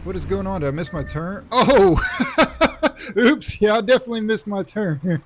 What is going on? Did I miss my turn? Oh, oops. Yeah, I definitely missed my turn.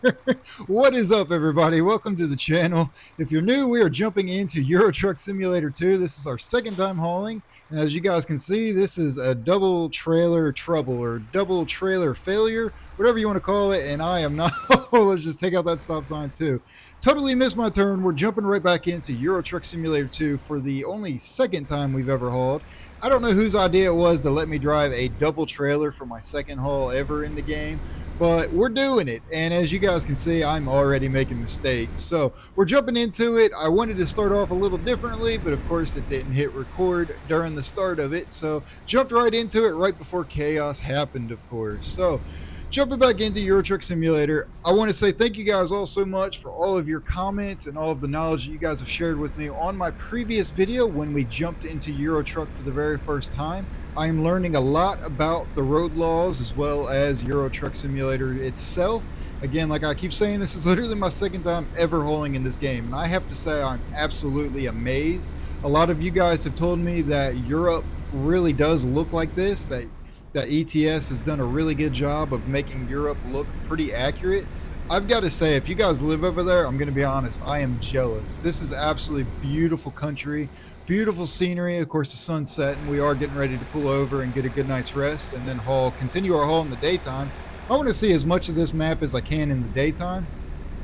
What is up, everybody? Welcome to the channel. If you're new, we are jumping into Euro Truck Simulator 2. This is our second time hauling. And as you guys can see, this is a double trailer trouble or double trailer failure, whatever you want to call it. And I am not. Let's just take out that stop sign too. Totally missed my turn. We're jumping right back into Euro Truck Simulator 2 for the only second time we've ever hauled. I don't know whose idea it was to let me drive a double trailer for my second haul ever in the game, but we're doing it. And as you guys can see, I'm already making mistakes. So we're jumping into it. I wanted to start off a little differently, but of course it didn't hit record during the start of it. So jumped right into it right before chaos happened, of course. So jumping back into Euro Truck Simulator, I want to say thank you guys all so much for all of your comments and all of the knowledge that you guys have shared with me on my previous video when we jumped into Euro Truck for the very first time. I am learning a lot about the road laws as well as Euro Truck Simulator itself. Again, like I keep saying, this is literally my second time ever hauling in this game, and I have to say I'm absolutely amazed. A lot of you guys have told me that Europe really does look like this, that ETS has done a really good job of making Europe look pretty accurate. I've got to say, if you guys live over there, I'm going to be honest, I am jealous. This is absolutely beautiful country, beautiful scenery. Of course, the sun's setting. We are getting ready to pull over and get a good night's rest and then continue our haul in the daytime. I want to see as much of this map as I can in the daytime.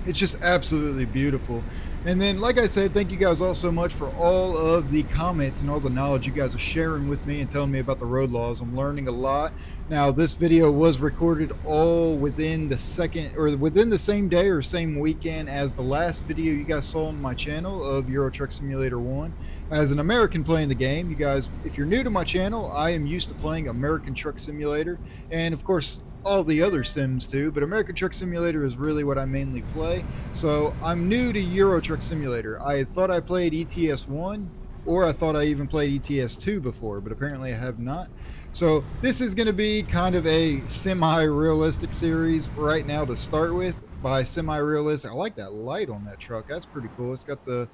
It's just absolutely beautiful. And then, like I said, thank you guys all so much for all of the comments and all the knowledge you guys are sharing with me and telling me about the road laws. I'm learning a lot. Now, this video was recorded all within the same day or same weekend as the last video you guys saw on my channel of Euro Truck Simulator 1. As an American playing the game, you guys, if you're new to my channel, I am used to playing American Truck Simulator. And of course, all the other sims too, but American Truck Simulator is really what I mainly play. So I'm new to Euro Truck Simulator. I thought I played ETS1, or I thought I even played ETS2 before, but apparently I have not. So this is going to be kind of a semi-realistic series right now to start with. By semi-realistic, I like that light on that truck. That's pretty cool. It's got the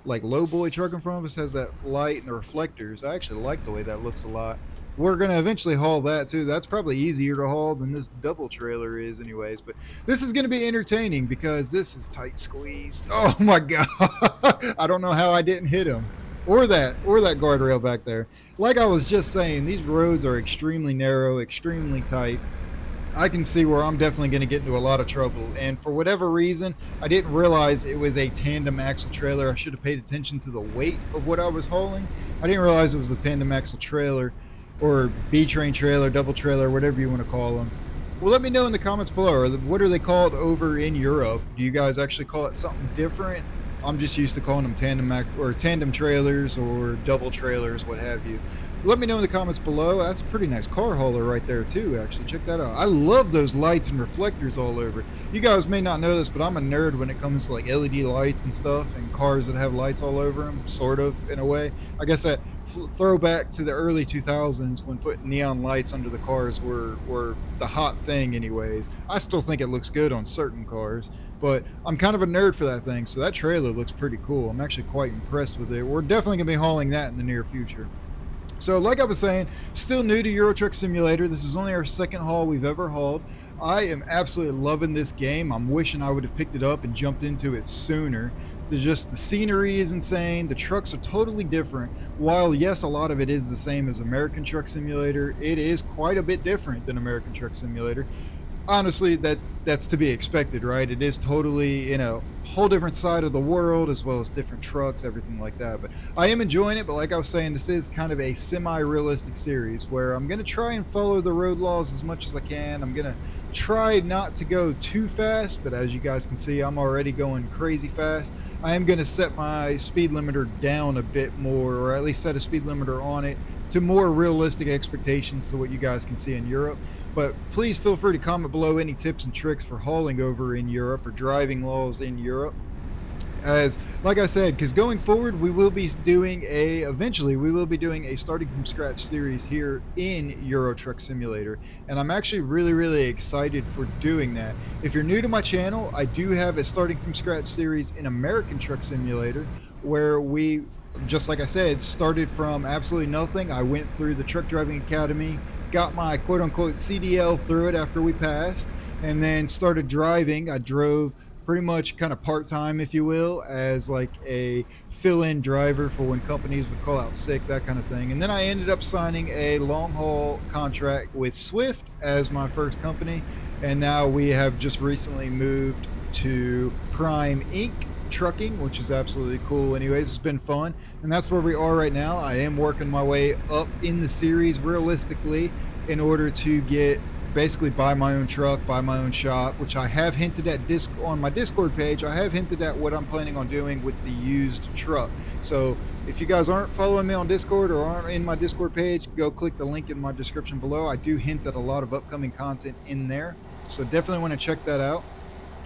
like low boy truck in front of us has that light and the reflectors. I actually like the way that looks a lot. We're going to eventually haul that too. That's probably easier to haul than this double trailer is anyways, but this is going to be entertaining because this is tight squeezed. Oh my God. I don't know how I didn't hit him or that guardrail back there. Like I was just saying, these roads are extremely narrow, extremely tight. I can see where I'm definitely going to get into a lot of trouble, and for whatever reason I didn't realize it was a tandem axle trailer. I should have paid attention to the weight of what I was hauling. I didn't realize it was the tandem axle trailer or B-train trailer, double trailer, whatever you want to call them. Well, let me know in the comments below. What are they called over in Europe? Do you guys actually call it something different? I'm just used to calling them tandem trailers or double trailers, what have you. Let me know in the comments below. That's a pretty nice car hauler right there too, actually. Check that out. I love those lights and reflectors all over. You guys may not know this, but I'm a nerd when it comes to like LED lights and stuff and cars that have lights all over them, sort of, in a way. I guess that throwback to the early 2000s when putting neon lights under the cars were the hot thing anyways. I still think it looks good on certain cars, but I'm kind of a nerd for that thing, so that trailer looks pretty cool. I'm actually quite impressed with it. We're definitely going to be hauling that in the near future. So like I was saying, still new to Euro Truck Simulator. This is only our second haul we've ever hauled. I am absolutely loving this game. I'm wishing I would have picked it up and jumped into it sooner. The scenery is insane. The trucks are totally different. While yes, a lot of it is the same as American Truck Simulator, it is quite a bit different than American Truck Simulator. Honestly, that's to be expected, right? It is totally in a whole different side of the world, as well as different trucks, everything like that. But I am enjoying it. But like I was saying, this is kind of a semi-realistic series where I'm going to try and follow the road laws as much as I can. I'm going to try not to go too fast, but as you guys can see, I'm already going crazy fast. I am going to set my speed limiter down a bit more, or at least set a speed limiter on it to more realistic expectations to what you guys can see in Europe. But please feel free to comment below any tips and tricks for hauling over in Europe or driving laws in Europe. As like I said, because going forward eventually we will be doing a starting from scratch series here in Euro Truck Simulator, and I'm actually really excited for doing that. If you're new to my channel, I do have a starting from scratch series in American Truck Simulator where we, just like I said, started from absolutely nothing. I went through the truck driving academy, got my quote unquote CDL through it after we passed, and then started driving. I drove pretty much kind of part-time, if you will, as like a fill-in driver for when companies would call out sick, that kind of thing. And then I ended up signing a long-haul contract with Swift as my first company, and now we have just recently moved to Prime Inc. Trucking, which is absolutely cool. Anyways, it's been fun, and that's where we are right now. I am working my way up in the series realistically in order to get basically buy my own truck, buy my own shop, which I have hinted at on my Discord page. I have hinted at what I'm planning on doing with the used truck. So if you guys aren't following me on Discord or aren't in my Discord page, go click the link in my description below. I do hint at a lot of upcoming content in there, so definitely want to check that out.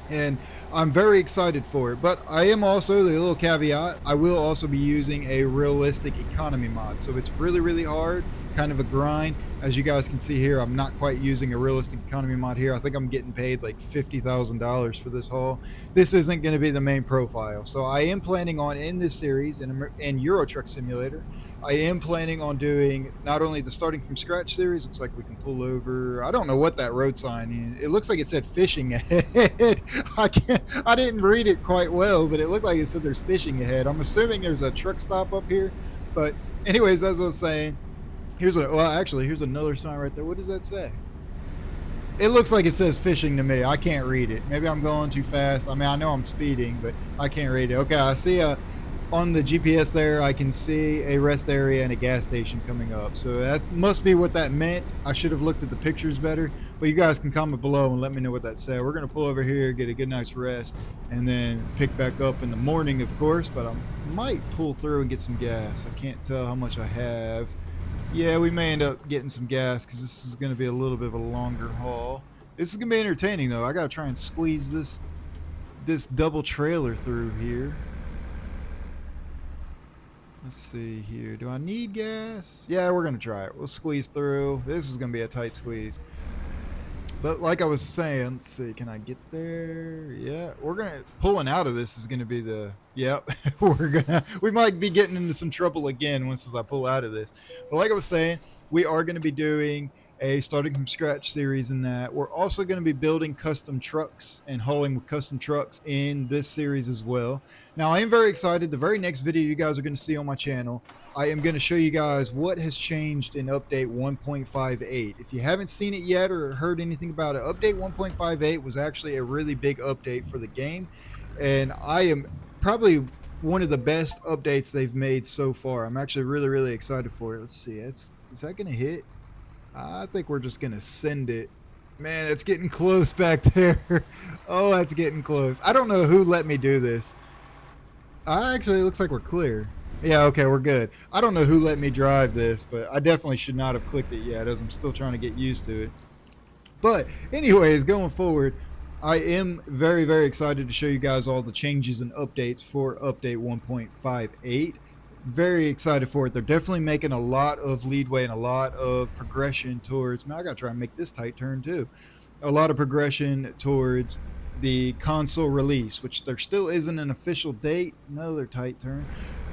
And I'm very excited for it. But I am also, the little caveat, I will also be using a realistic economy mod. So it's really, really hard, kind of a grind. As you guys can see here, I'm not quite using a realistic economy mod here. I think I'm getting paid like $50,000 for this haul. This isn't going to be the main profile. So I am planning on, in this series, in Euro Truck Simulator, I am planning on doing not only the starting from scratch series. Looks like we can pull over. I don't know what that road sign is. It looks like it said fishing ahead. I didn't read it quite well, but it looked like it said there's fishing ahead. I'm assuming there's a truck stop up here. But anyways, as I was saying, here's another sign right there. What does that say? It looks like it says fishing to me. I can't read it. Maybe I'm going too fast. I mean, I know I'm speeding, but I can't read it. Okay, I see on the GPS there, I can see a rest area and a gas station coming up. So that must be what that meant. I should have looked at the pictures better, but you guys can comment below and let me know what that said. We're going to pull over here, get a good night's rest, and then pick back up in the morning, of course, but I might pull through and get some gas. I can't tell how much I have. Yeah, we may end up getting some gas because this is going to be a little bit of a longer haul. This is going to be entertaining, though. I got to try and squeeze this double trailer through here. Let's see here. Do I need gas? Yeah, we're going to try it. We'll squeeze through. This is going to be a tight squeeze. But like I was saying, let's see. Can I get there? Yeah, pulling out of this is going to be the, yep. We might be getting into some trouble again once I pull out of this. But like I was saying, we are going to be doing a starting from scratch series in that. We're also going to be building custom trucks and hauling with custom trucks in this series as well. Now, I am very excited. The very next video you guys are going to see on my channel, I am going to show you guys what has changed in update 1.58. If you haven't seen it yet or heard anything about it, update 1.58 was actually a really big update for the game, and I am probably one of the best updates they've made so far. I'm actually really, really excited for it. Let's see. Is that going to hit? I think we're just going to send it. Man, it's getting close back there. Oh, that's getting close. I don't know who let me do this. Actually, it looks like we're clear. Yeah, okay, we're good. I don't know who let me drive this, but I definitely should not have clicked it yet, as I'm still trying to get used to it. But anyways, going forward, I am very, very excited to show you guys all the changes and updates for update 1.58. Very excited for it. They're definitely making a lot of leadway and a lot of progression towards, man, I gotta try and make this tight turn too. A lot of progression towards the console release, which there still isn't an official date. Another tight turn.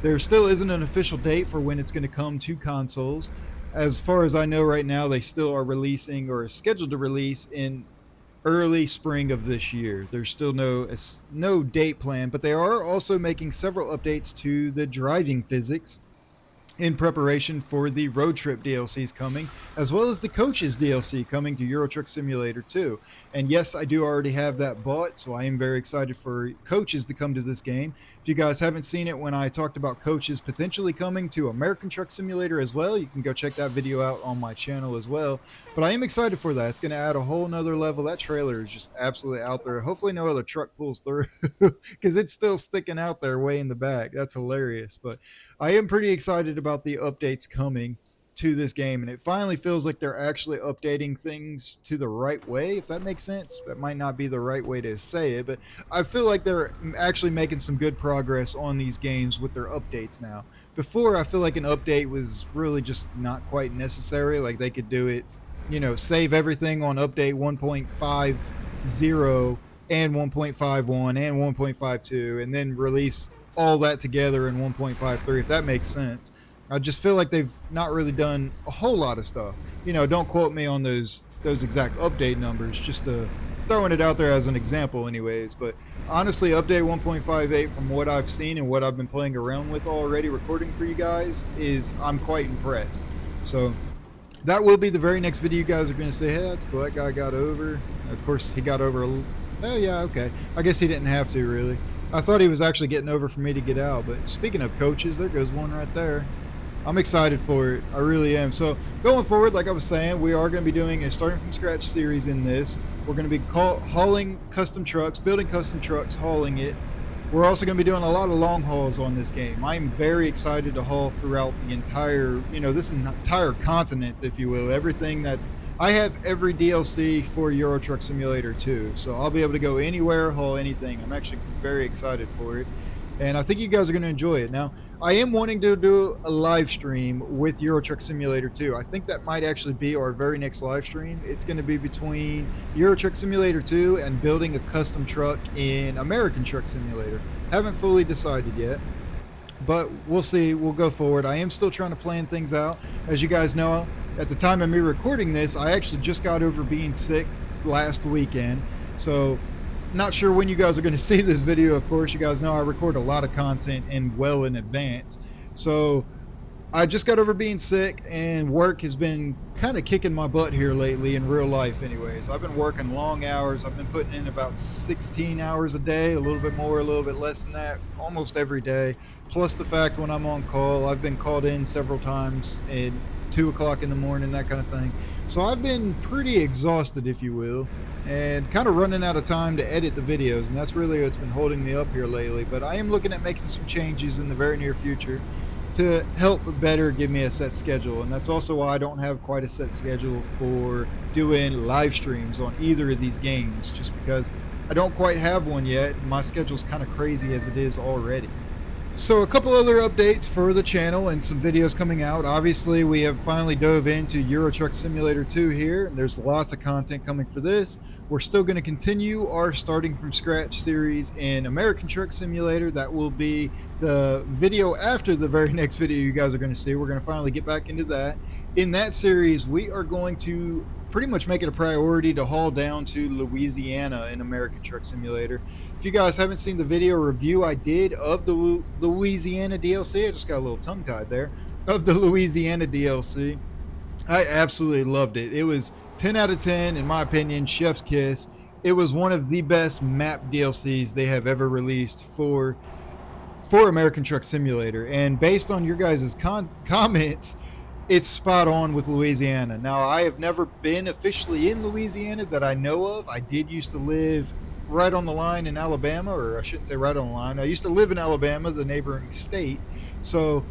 There still isn't an official date for when it's going to come to consoles. As far as I know right now, they still are releasing or are scheduled to release in early spring of this year. There's still no date plan, but they are also making several updates to the driving physics in preparation for the road trip DLCs coming, as well as the coaches DLC coming to Euro Truck Simulator 2. And yes, I do already have that bought, so I am very excited for coaches to come to this game. If you guys haven't seen it when I talked about coaches potentially coming to American Truck Simulator as well, you can go check that video out on my channel as well. But I am excited for that. It's going to add a whole nother level. That trailer is just absolutely out there. Hopefully no other truck pulls through because it's still sticking out there way in the back. That's hilarious. But I am pretty excited about the updates coming to this game, and it finally feels like they're actually updating things to the right way, if that makes sense. That might not be the right way to say it, but I feel like they're actually making some good progress on these games with their updates now. Before, I feel like an update was really just not quite necessary. Like they could do it, you know, save everything on update 1.50 and 1.51 and 1.52 and then release all that together in 1.53, if that makes sense. I just feel like they've not really done a whole lot of stuff. You know, don't quote me on those exact update numbers, just throwing it out there as an example anyways. But honestly, update 1.58, from what I've seen and what I've been playing around with already recording for you guys, is I'm quite impressed. So that will be the very next video you guys are going to say, hey, that's cool, that guy got over. Of course, he got over oh yeah, okay. I guess he didn't have to, really. I thought he was actually getting over for me to get out. But speaking of coaches, there goes one right there. I'm excited for it. I really am. So going forward, like I was saying, we are going to be doing a starting from scratch series in this. We're going to be hauling custom trucks, building custom trucks, hauling it. We're also going to be doing a lot of long hauls on this game. I'm very excited to haul throughout the entire, this entire continent, if you will. Everything that I have, every DLC for Euro Truck Simulator 2. So I'll be able to go anywhere, haul anything. I'm actually very excited for it. And I think you guys are going to enjoy it. Now, I am wanting to do a live stream with Euro Truck Simulator 2. I think that might actually be our very next live stream. It's going to be between Euro Truck Simulator 2 and building a custom truck in American Truck Simulator. Haven't fully decided yet, but we'll see. We'll go forward. I am still trying to plan things out. As you guys know, at the time of me recording this, I actually just got over being sick last weekend. So not sure when you guys are going to see this video. Of course, you guys know I record a lot of content and well in advance. So I just got over being sick, and work has been kind of kicking my butt here lately, in real life anyways. I've been working long hours. I've been putting in about 16 hours a day, a little bit more, a little bit less than that, almost every day. Plus the fact when I'm on call, I've been called in several times at 2 o'clock in the morning, that kind of thing. So I've been pretty exhausted, if you will, and kind of running out of time to edit the videos, and that's really what's been holding me up here lately. But I am looking at making some changes in the very near future to help better give me a set schedule, and that's also why I don't have quite a set schedule for doing live streams on either of these games, just because I don't quite have one yet. My schedule's kind of crazy as it is already. So a couple other updates for the channel and some videos coming out. Obviously, we have finally dove into Euro Truck Simulator 2 here, and there's lots of content coming for this. We're still going to continue our starting from scratch series in American Truck Simulator. That will be the video after the very next video you guys are going to see. We're going to finally get back into that. In that series, we are going to pretty much make it a priority to haul down to Louisiana in American Truck Simulator. If you guys haven't seen the video review I did of the Louisiana DLC, I just got a little tongue-tied there, of the Louisiana DLC, I absolutely loved it. It was 10 out of 10, in my opinion, chef's kiss. It was one of the best map DLCs they have ever released for American Truck Simulator. And based on your guys' comments, it's spot on with Louisiana. Now, I have never been officially in Louisiana that I know of. I did used to live right on the line in Alabama, or I shouldn't say right on the line. I used to live in Alabama, the neighboring state. So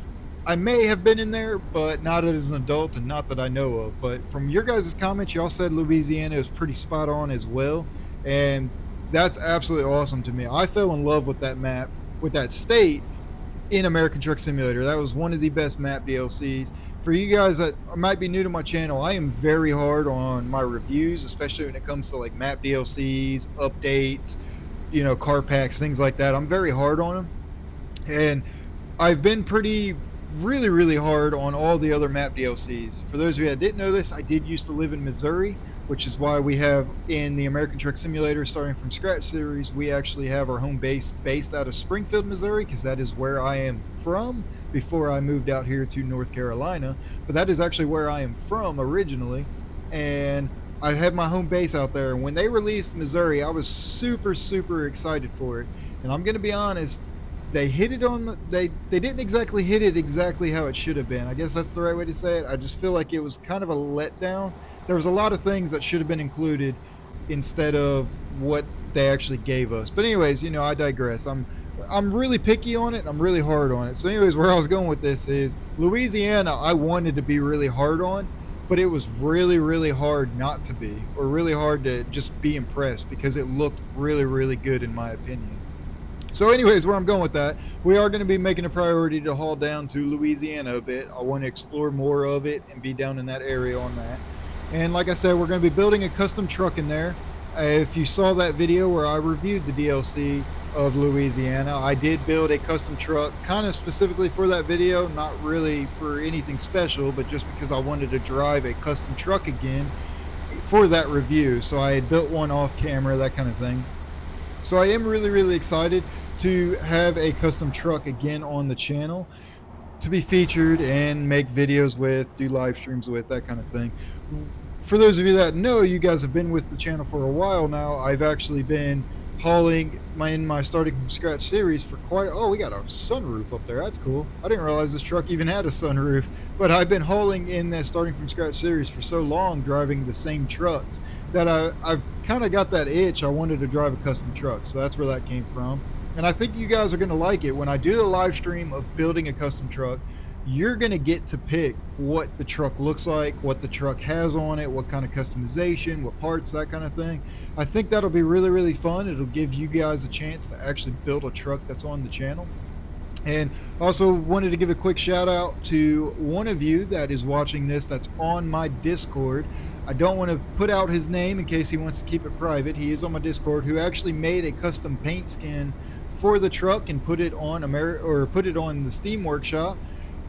I may have been in there, but not as an adult, and not that I know of. But from your guys' comments, y'all said Louisiana is pretty spot on as well. And that's absolutely awesome to me. I fell in love with that map, with that state, in American Truck Simulator. That was one of the best map DLCs. For you guys that might be new to my channel, I am very hard on my reviews, especially when it comes to like map DLCs, updates, car packs, things like that. I'm very hard on them, and I've been really hard on all the other map DLCs. For those of you that didn't know this, I did used to live in Missouri, which is why we have in the American Truck Simulator starting from scratch series, we actually have our home base based out of Springfield, Missouri, because that is where I am from before I moved out here to North Carolina. But that is actually where I am from originally, and I had my home base out there. And when they released Missouri, I was super excited for it. And I'm gonna be honest, they hit it on they didn't exactly hit it exactly how it should have been. I guess that's the right way to say it. I just feel like it was kind of a letdown. There was a lot of things that should have been included instead of what they actually gave us. But anyways, I digress. I'm really picky on it, and I'm really hard on it. So anyways, where I was going with this is Louisiana, I wanted to be really hard on, but it was really hard not to be, or really hard to just be impressed, because it looked really good in my opinion. So anyways, where I'm going with that, we are going to be making a priority to haul down to Louisiana a bit. I want to explore more of it and be down in that area on that. And like I said, we're going to be building a custom truck in there. If you saw that video where I reviewed the DLC of Louisiana, I did build a custom truck kind of specifically for that video, not really for anything special, but just because I wanted to drive a custom truck again for that review. So I had built one off camera, that kind of thing. So I am really excited to have a custom truck again on the channel to be featured and make videos with, do live streams with, that kind of thing. For those of you that know, you guys have been with the channel for a while now. I've actually been hauling in my starting from scratch series for quite, oh, we got a sunroof up there, that's cool. I didn't realize this truck even had a sunroof, but I've been hauling in that starting from scratch series for so long, driving the same trucks, that I've kind of got that itch. I wanted to drive a custom truck, so that's where that came from. And I think you guys are going to like it. When I do a live stream of building a custom truck, you're going to get to pick what the truck looks like, what the truck has on it, what kind of customization, what parts, that kind of thing. I think that'll be really fun. It'll give you guys a chance to actually build a truck that's on the channel. And also wanted to give a quick shout out to one of you that is watching this that's on my Discord. I don't want to put out his name in case he wants to keep it private. He is on my Discord, who actually made a custom paint skin for the truck and put it on the Steam Workshop.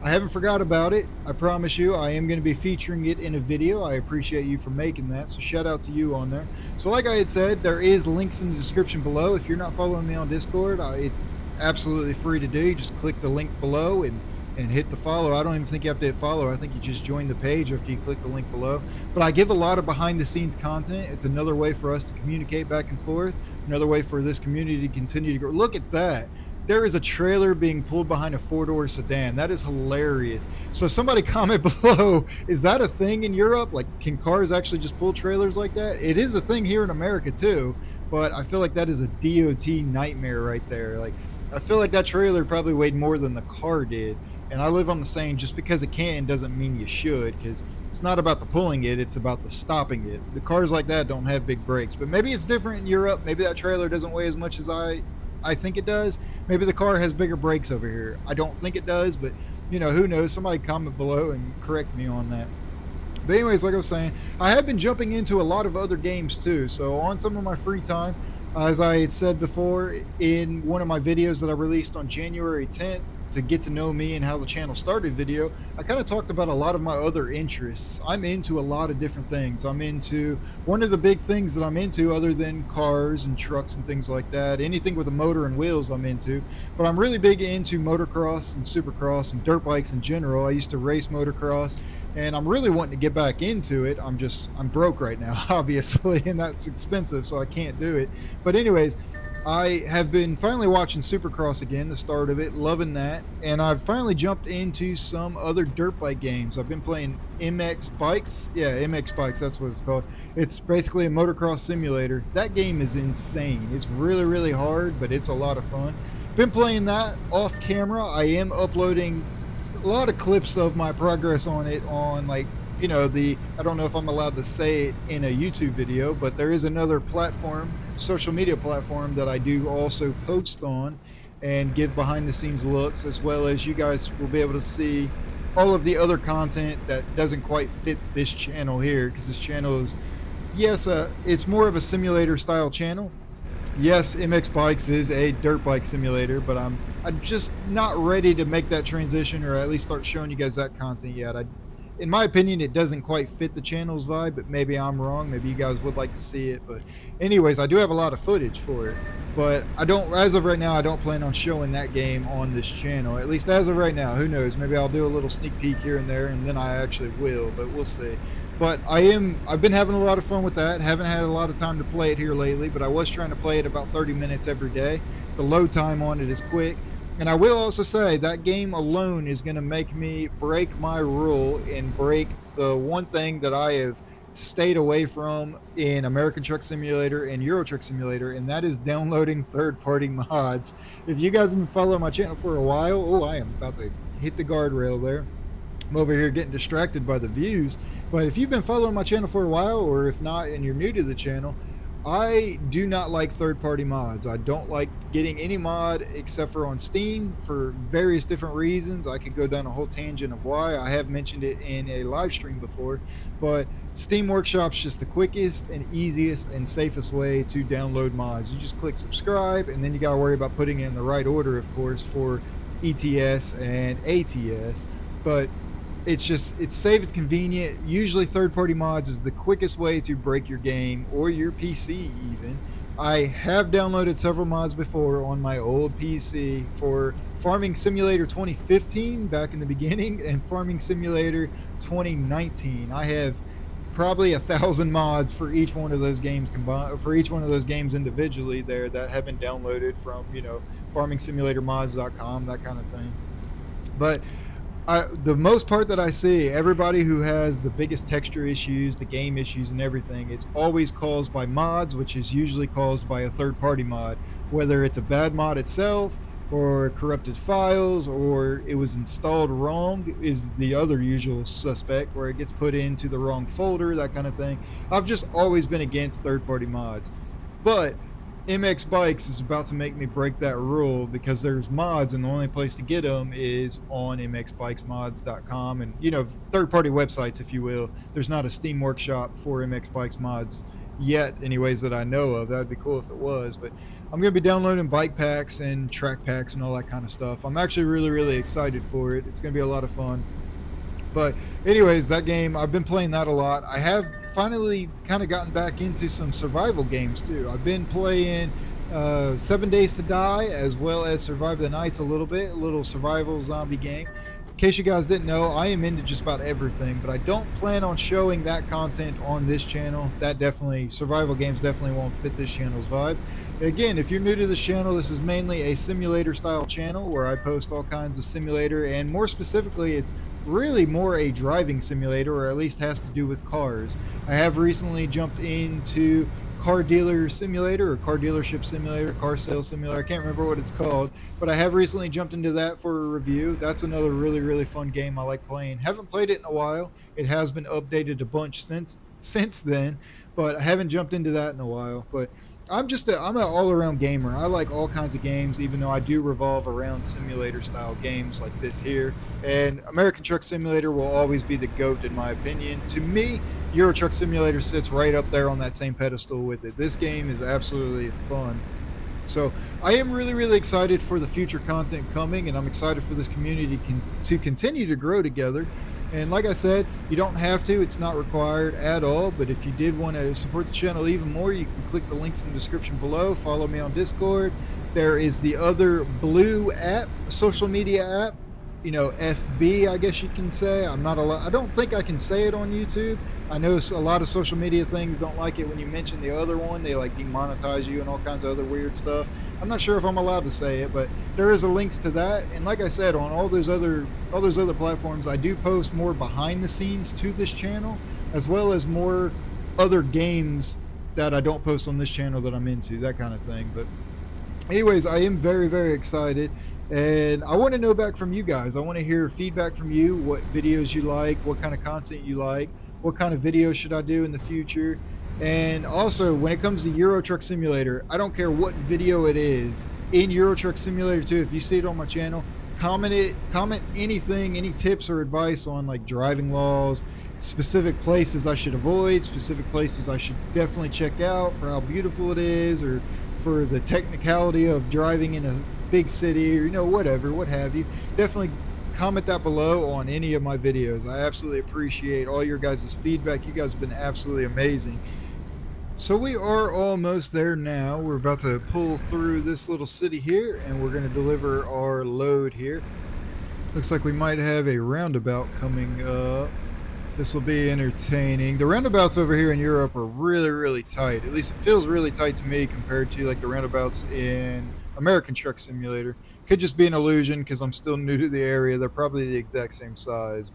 I haven't forgot about it. I promise you, I am going to be featuring it in a video. I appreciate you for making that, so shout out to you on there. So like I had said, there is links in the description below. If you're not following me on Discord, it's absolutely free to do. You just click the link below and hit the follow. I don't even think you have to hit follow. I think you just join the page after you click the link below. But I give a lot of behind the scenes content. It's another way for us to communicate back and forth, another way for this community to continue to grow. Look at that. There is a trailer being pulled behind a 4-door sedan. That is hilarious. So somebody comment below, is that a thing in Europe? Like, can cars actually just pull trailers like that? It is a thing here in America too, but I feel like that is a DOT nightmare right there. Like, I feel like that trailer probably weighed more than the car did. And I live on the saying, just because it can doesn't mean you should, because it's not about the pulling it, it's about the stopping it. The cars like that don't have big brakes, but maybe it's different in Europe. Maybe that trailer doesn't weigh as much as I think it does. Maybe the car has bigger brakes over here. I don't think it does, but you know, who knows? Somebody comment below and correct me on that. But anyways, like I was saying, I have been jumping into a lot of other games too. So on some of my free time, as I had said before in one of my videos that I released on January 10th, to get to know me and how the channel started video, I kind of talked about a lot of my other interests. I'm into a lot of different things. I'm into, one of the big things that I'm into, other than cars and trucks and things like that, anything with a motor and wheels I'm into, but I'm really big into motocross and supercross and dirt bikes in general. I used to race motocross, and I'm really wanting to get back into it. I'm broke right now, obviously, and that's expensive, so I can't do it. But anyways, I have been finally watching Supercross again, the start of it, loving that, and I've finally jumped into some other dirt bike games. I've been playing MX Bikes. Yeah, MX Bikes, that's what it's called. It's basically a motocross simulator. That game is insane. It's really hard, but it's a lot of fun. Been playing that off camera. I am uploading a lot of clips of my progress on it on, like, you know, I don't know if I'm allowed to say it in a YouTube video, but there is another platform, social media platform, that I do also post on and give behind the scenes looks, as well as you guys will be able to see all of the other content that doesn't quite fit this channel here, because this channel is, yes, it's more of a simulator style channel. Yes, MX Bikes is a dirt bike simulator, but I'm just not ready to make that transition, or at least start showing you guys that content yet. In my opinion, it doesn't quite fit the channel's vibe, but maybe I'm wrong. Maybe you guys would like to see it. But anyways, I do have a lot of footage for it, but as of right now, I don't plan on showing that game on this channel, at least as of right now. Who knows? Maybe I'll do a little sneak peek here and there, and then I actually will, but we'll see. But I've been having a lot of fun with that. Haven't had a lot of time to play it here lately, but I was trying to play it about 30 minutes every day. The load time on it is quick. And I will also say that game alone is going to make me break my rule and break the one thing that I have stayed away from in American Truck Simulator and Euro Truck Simulator, and that is downloading third-party mods. If you guys have been following my channel for a while, oh, I am about to hit the guardrail there. I'm over here getting distracted by the views. But if you've been following my channel for a while, or if not and you're new to the channel, I do not like third-party mods. I don't like getting any mod except for on Steam for various different reasons. I could go down a whole tangent of why. I have mentioned it in a live stream before, but Steam Workshop's just the quickest and easiest and safest way to download mods. You just click subscribe, and then you got to worry about putting it in the right order, of course, for ETS and ATS. But it's safe, it's convenient. Usually third-party mods is the quickest way to break your game or your PC even. I have downloaded several mods before on my old PC for Farming Simulator 2015 back in the beginning and Farming Simulator 2019. I have probably 1,000 mods for each one of those games combined, for each one of those games individually there that have been downloaded from, farmingsimulatormods.com, that kind of thing. But the most part that I see, everybody who has the biggest texture issues, the game issues and everything, it's always caused by mods, which is usually caused by a third-party mod, whether it's a bad mod itself or corrupted files or it was installed wrong is the other usual suspect, where it gets put into the wrong folder, that kind of thing. I've just always been against third-party mods, but MX Bikes is about to make me break that rule because there's mods and the only place to get them is on mxbikesmods.com and, third-party websites, if you will. There's not a Steam Workshop for MX Bikes mods yet, anyways, that I know of. That would be cool if it was, but I'm going to be downloading bike packs and track packs and all that kind of stuff. I'm actually really, really excited for it. It's going to be a lot of fun. But anyways, that game, I've been playing that a lot. I have finally kind of gotten back into some survival games too. I've been playing 7 Days to Die as well as Survive the Nights a little survival zombie game. In case you guys didn't know, I am into just about everything, but I don't plan on showing that content on this channel. Survival games definitely won't fit this channel's vibe. Again, if you're new to this channel, this is mainly a simulator style channel where I post all kinds of simulator, and more specifically, it's really more a driving simulator, or at least has to do with cars. I have recently jumped into car dealer simulator or car dealership simulator, car sales simulator. I can't remember what it's called, but I have recently jumped into that for a review. That's another really, really fun game I like playing. Haven't played it in a while. It has been updated a bunch since then, but I haven't jumped into that in a while. But I'm an all-around gamer. I like all kinds of games, even though I do revolve around simulator-style games like this here. And American Truck Simulator will always be the GOAT in my opinion. To me, Euro Truck Simulator sits right up there on that same pedestal with it. This game is absolutely fun. So I am really, really excited for the future content coming, and I'm excited for this community to continue to grow together. And like I said, you don't have to, it's not required at all, but if you did want to support the channel even more, you can click the links in the description below, follow me on Discord. There is the other blue app, social media app, FB, I guess you can say. I don't think I can say it on YouTube. I know a lot of social media things don't like it when you mention the other one. They like demonetize you and all kinds of other weird stuff. I'm not sure if I'm allowed to say it, but there is a links to that. And like I said, on all those other platforms, I do post more behind the scenes to this channel, as well as more other games that I don't post on this channel that I'm into, that kind of thing. But anyways, I am very, very excited. And I want to know back from you guys. I want to hear feedback from you, what videos you like, what kind of content you like, what kind of videos should I do in the future. And also, when it comes to Euro Truck Simulator, I don't care what video it is. In Euro Truck Simulator 2, if you see it on my channel, comment anything, any tips or advice on like driving laws, specific places I should avoid, specific places I should definitely check out for how beautiful it is, or for the technicality of driving in a big city, or whatever, what have you. Definitely comment that below on any of my videos. I absolutely appreciate all your guys' feedback. You guys have been absolutely amazing. So we are almost there now. We're about to pull through this little city here, and we're going to deliver our load here. Looks like we might have a roundabout coming up. This will be entertaining. The roundabouts over here in Europe are really, really tight. At least it feels really tight to me compared to like the roundabouts in American Truck Simulator. Could just be an illusion because I'm still new to the area. They're probably the exact same size,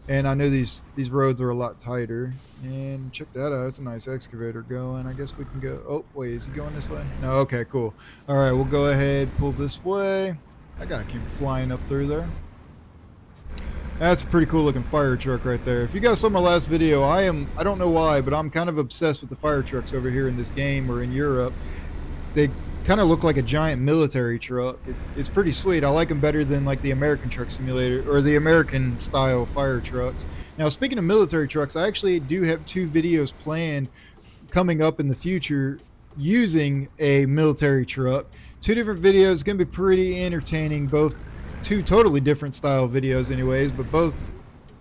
and I know these roads are a lot tighter. And check that out. It's a nice excavator going. I guess we can go. Oh, wait, is he going this way? No, okay, cool. All right, we'll go ahead, pull this way. That guy came flying up through there. That's a pretty cool looking fire truck right there. If you guys saw my last video, I don't know why, but I'm kind of obsessed with the fire trucks over here in this game or in Europe. They kind of look like a giant military truck. It's pretty sweet. I like them better than like the American Truck Simulator or the American style fire trucks. Now, speaking of military trucks, I actually do have 2 videos planned coming up in the future using a military truck. 2 different videos, going to be pretty entertaining, both 2 totally different style videos anyways, but both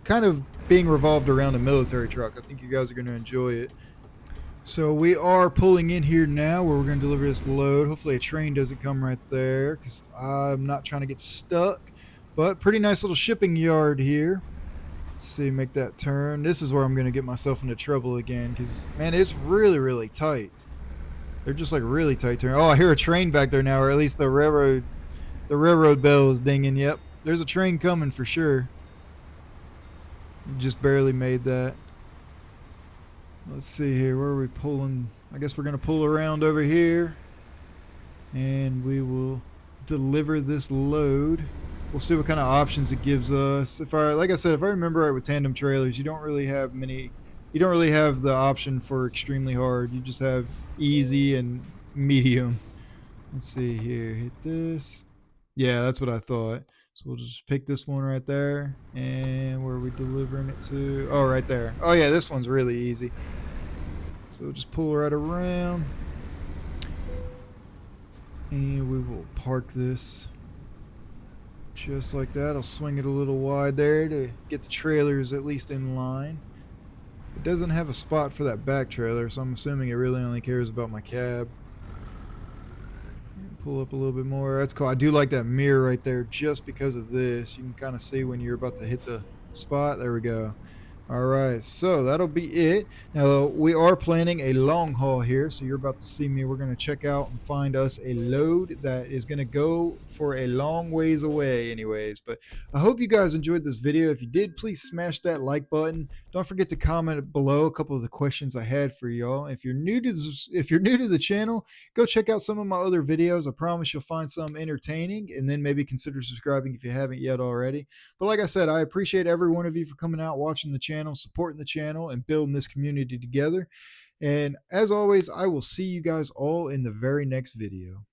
kind of being revolved around a military truck. I think you guys are going to enjoy it. So we are pulling in here now where we're going to deliver this load. Hopefully a train doesn't come right there because I'm not trying to get stuck. But pretty nice little shipping yard here. Let's see, make that turn. This is where I'm going to get myself into trouble again because, man, it's really, really tight. They're just like really tight turn. Oh, I hear a train back there now, or at least the railroad bell is dinging. Yep, there's a train coming for sure. Just barely made that. Let's see here, where are we pulling? I guess we're going to pull around over here and we will deliver this load. We'll see what kind of options it gives us. Like I said, if I remember right with tandem trailers, you don't really have the option for extremely hard. You just have easy and medium. Let's see here, hit this. Yeah, that's what I thought. So we'll just pick this one right there. And where are we delivering it to? Oh, right there. Oh yeah, this one's really easy. So we'll just pull right around. And we will park this just like that. I'll swing it a little wide there to get the trailers at least in line. It doesn't have a spot for that back trailer, so I'm assuming it really only cares about my cab. Pull up a little bit more. That's cool. I do like that mirror right there just because of this. You can kind of see when you're about to hit the spot. There we go. All right, so that'll be it. Now, we are planning a long haul here, so you're about to see me. We're going to check out and find us a load that is going to go for a long ways away anyways. But I hope you guys enjoyed this video. If you did, please smash that like button. Don't forget to comment below a couple of the questions I had for y'all. If you're new to the channel, go check out some of my other videos. I promise you'll find some entertaining, and then maybe consider subscribing if you haven't yet already. But like I said, I appreciate every one of you for coming out, watching the channel, supporting the channel, and building this community together. And as always, I will see you guys all in the very next video.